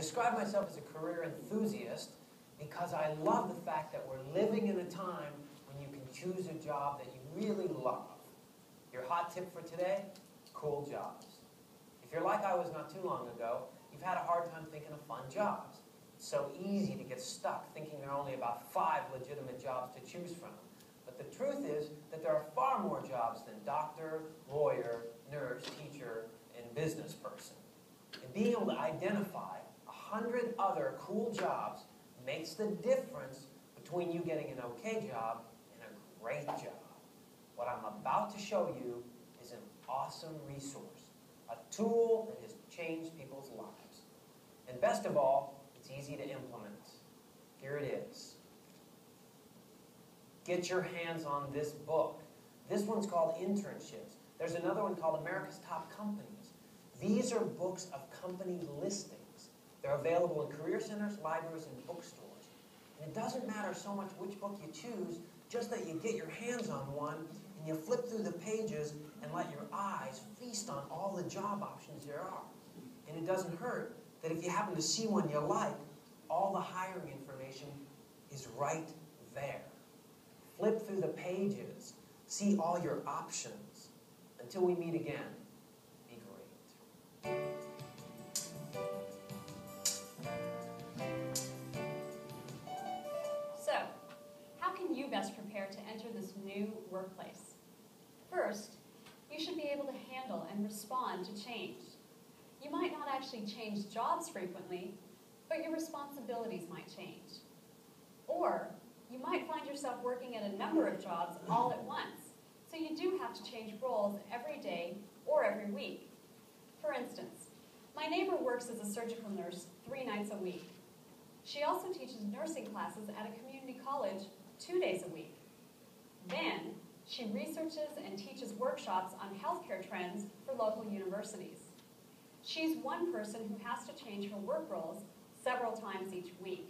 describe myself as a career enthusiast because I love the fact that we're living in a time when you can choose a job that you really love. Your hot tip for today? Cool jobs. If you're like I was not too long ago, you've had a hard time thinking of fun jobs. It's so easy to get stuck thinking there are only about 5 legitimate jobs to choose from. But the truth is that there are far more jobs than doctor, lawyer, nurse, teacher, and business person. And being able to identify 100 other cool jobs makes the difference between you getting an okay job and a great job. What I'm about to show you is an awesome resource, a tool that has changed people's lives. And best of all, it's easy to implement. Here it is. Get your hands on this book. This one's called Internships. There's another one called America's Top Companies. These are books of company listings. They're available in career centers, libraries, and bookstores. And it doesn't matter so much which book you choose, just that you get your hands on one and you flip through the pages and let your eyes feast on all the job options there are. And it doesn't hurt that if you happen to see one you like, all the hiring information is right there. Flip through the pages, see all your options. Until we meet again, be great. So, how can you best prepare to enter this new workplace? First, you should be able to handle and respond to change. You might not actually change jobs frequently, but your responsibilities might change. Or, you might find yourself working at a number of jobs all at once, so you do have to change roles every day or every week. For instance, my neighbor works as a surgical nurse 3 nights a week. She also teaches nursing classes at a community college 2 days a week. Then, she researches and teaches workshops on healthcare trends for local universities. She's one person who has to change her work roles several times each week.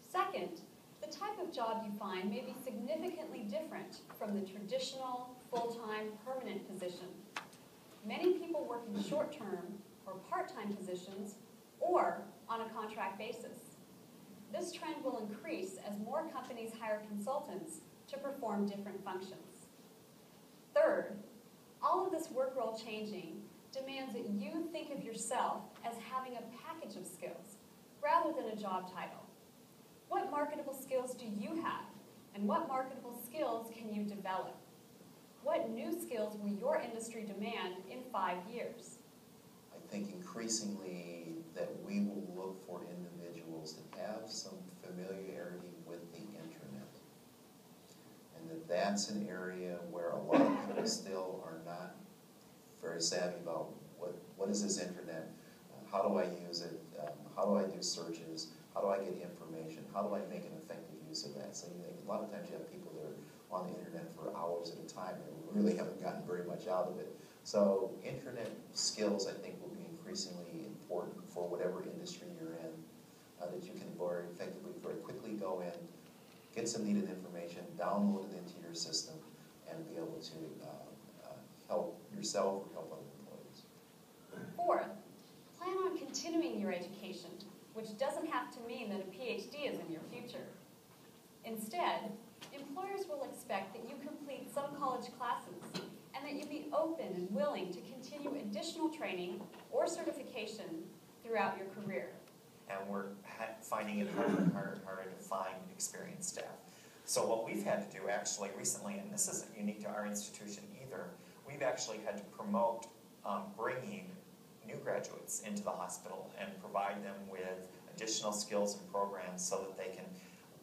Second, the type of job you find may be significantly different from the traditional, full-time, permanent position. Many people work in short-term or part-time positions or on a contract basis. This trend will increase as more companies hire consultants to perform different functions. Third, all of this work role changing demands that you think of yourself as having a package of skills rather than a job title. What marketable skills do you have, and what marketable skills can you develop? What new skills will your industry demand in 5 years? I think increasingly that we will look for individuals that have some familiarity with the internet. And that's an area where a lot of people still are not very savvy about what is this internet, how do I use it, how do I do searches, how do I get information, how do I make an effective use of that. So a lot of times you have people that are on the internet for hours at a time and really haven't gotten very much out of it. So internet skills, I think, will be increasingly important for whatever industry you're in, that you can very effectively, very quickly go in, get some needed information, download it into your system, and be able to help yourself or help other employees. Fourth, plan on continuing your education, which doesn't have to mean that a PhD is in your future. Instead, employers will expect that you complete some college classes and that you be open and willing to continue additional training or certification throughout your career. And we're finding it harder and harder and harder to find experienced staff. So what we've had to do actually recently, and this isn't unique to our institution either, we've actually had to promote bringing new graduates into the hospital and provide them with additional skills and programs so that they can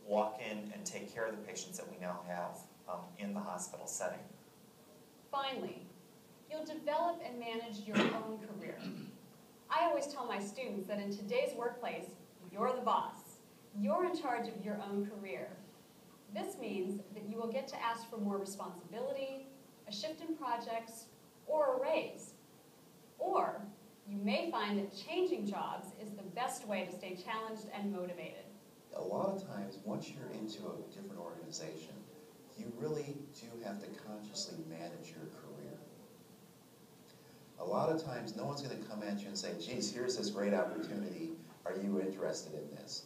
walk in and take care of the patients that we now have in the hospital setting. Finally, you'll develop and manage your own career. I always tell my students that in today's workplace, you're the boss. You're in charge of your own career. This means that you will get to ask for more responsibility, a shift in projects, or a raise. Or you may find that changing jobs is the best way to stay challenged and motivated. A lot of times, once you're into a different organization, you really do have to consciously manage your career. A lot of times, no one's going to come at you and say, geez, here's this great opportunity. are you interested in this?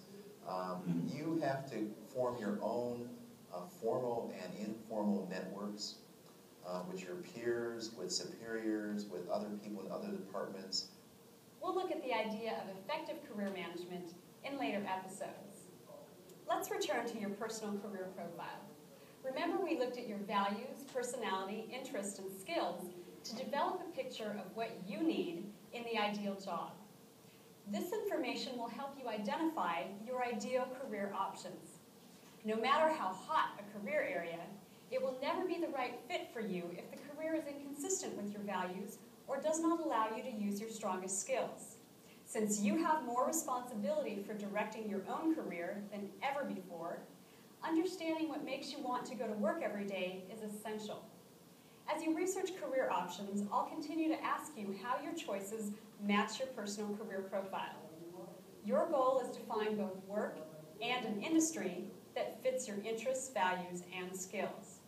You have to form your own formal and informal networks with your peers, with superiors, with other people in other departments. We'll look at the idea of effective career management in later episodes. Let's return to your personal career profile. Remember, we looked at your values, personality, interests, and skills to develop a picture of what you need in the ideal job. This information will help you identify your ideal career options. No matter how hot a career area, it will never be the right fit for you if the career is inconsistent with your values or does not allow you to use your strongest skills. Since you have more responsibility for directing your own career than ever before, understanding what makes you want to go to work every day is essential. As you research career options, I'll continue to ask you how your choices match your personal career profile. Your goal is to find both work and an industry that fits your interests, values, and skills.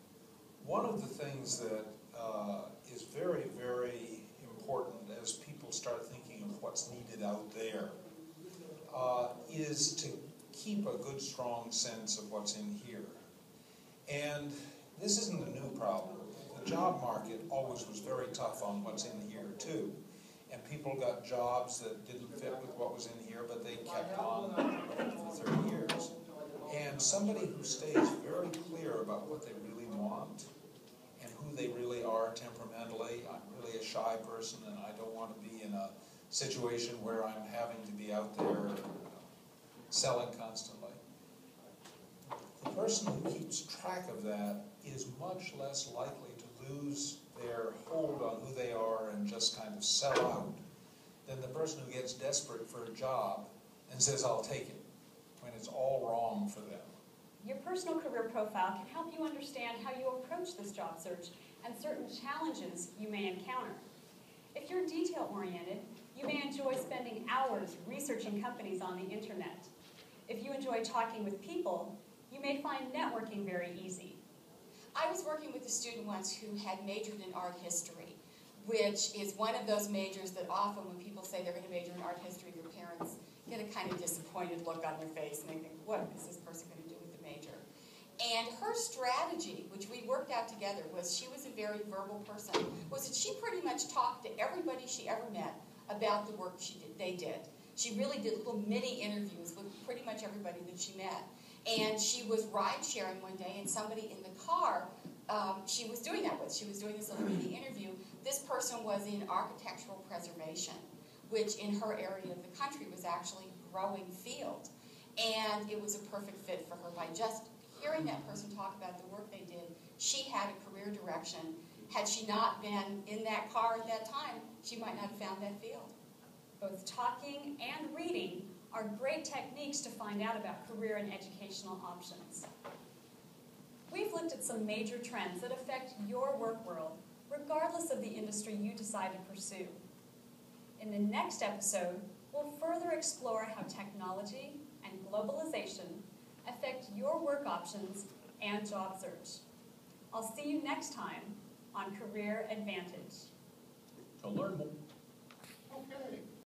One of the things that is very, very important as people start thinking of what's needed out there is to keep a good, strong sense of what's in here. And this isn't a new problem. The job market always was very tough on what's in here, too. And people got jobs that didn't fit with what was in here, but they kept on for 30 years. And somebody who stays very clear about what they really want and who they really are temperamentally. I'm really a shy person, and I don't want to be in a situation where I'm having to be out there selling constantly. The person who keeps track of that is much less likely to lose their hold on who they are and just kind of sell out than the person who gets desperate for a job and says, I'll take it, when it's all wrong for them. Your personal career profile can help you understand how you approach this job search and certain challenges you may encounter. If you're detail-oriented, you may enjoy spending hours researching companies on the internet. If you enjoy talking with people, you may find networking very easy. I was working with a student once who had majored in art history, which is one of those majors that often when people say they're going to major in art history, their parents get a kind of disappointed look on their face and they think, what is this person going to do with the major? And her strategy, which we worked out together, was she was a very verbal person, was that she pretty much talked to everybody she ever met about the work they did. She really did little mini interviews with pretty much everybody that she met. And she was ride-sharing one day, and somebody in the car she was doing that with. She was doing this little mini interview. This person was in architectural preservation, which in her area of the country was actually a growing field. And it was a perfect fit for her. By just hearing that person talk about the work they did, she had a career direction. Had she not been in that car at that time, she might not have found that field. Both talking and reading are great techniques to find out about career and educational options. We've looked at some major trends that affect your work world, regardless of the industry you decide to pursue. In the next episode, we'll further explore how technology and globalization affect your work options and job search. I'll see you next time on Career Advantage. To learn more. Okay.